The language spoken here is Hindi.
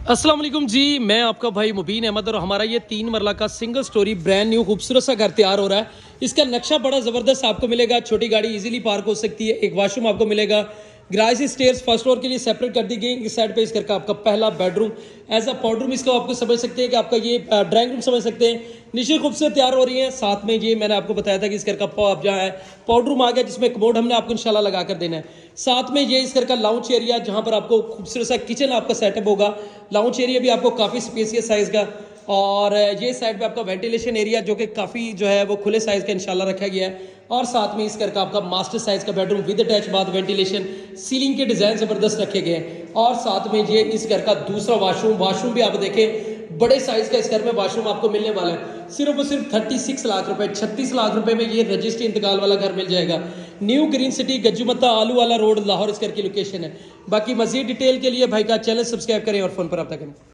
अस्सलाम वालेकुम जी, मैं आपका भाई मुबीन अहमद और हमारा ये 3 मरला का सिंगल स्टोरी ब्रांड न्यू खूबसूरत सा घर तैयार हो रहा है। इसका नक्शा बड़ा ज़बरदस्त आपको मिलेगा। छोटी गाड़ी इजीली पार्क हो सकती है। एक वॉशरूम आपको मिलेगा। ग्राइस स्टेयर्स फर्स्ट फ्लोर के लिए सेपरेट कर दी गई। इस साइड पे इस घर का आपका पहला बेडरूम एज अ पाउडर इसको आपको समझ सकते हैं कि आपका ये ड्राइंग रूम समझ सकते हैं। नीचे खूबसूरत तैयार हो रही है। साथ में ये मैंने आपको बताया था कि इस घर का आप जहाँ है पाउडर रूम आ गया, जिसमें कमोड हमने आपको इंशाल्लाह लगा कर देना है। साथ में ये इस घर का लाउंज एरिया, जहाँ पर आपको खूबसूरत सा किचन आपका सेटअप होगा। लाउंज एरिया भी आपको काफ़ी स्पेसियस साइज़ का, और ये साइड पे आपका वेंटिलेशन एरिया जो कि काफ़ी जो है वो खुले साइज़ का इंशाल्लाह रखा गया है। और साथ में इस घर का आपका मास्टर साइज़ का bedroom with attach bath, ventilation, ceiling के डिज़ाइन ज़बरदस्त रखे गए हैं। और साथ में ये इस घर का दूसरा वॉशरूम भी आप देखें, बड़े साइज़ का इस घर में वॉशरूम आपको मिलने वाला है। सिर्फ और सिर्फ 36 लाख रुपए, 36 लाख रुपए में ये रजिस्ट्री इंतकाल वाला घर मिल जाएगा। न्यू ग्रीन सिटी, गज्जूमत्ता आलू वाला रोड, लाहौर इस घर की लोकेशन है। बाकी मजीद डिटेल के लिए भाई का चैनल सब्सक्राइब करें और फ़ोन पर रब्ता करें।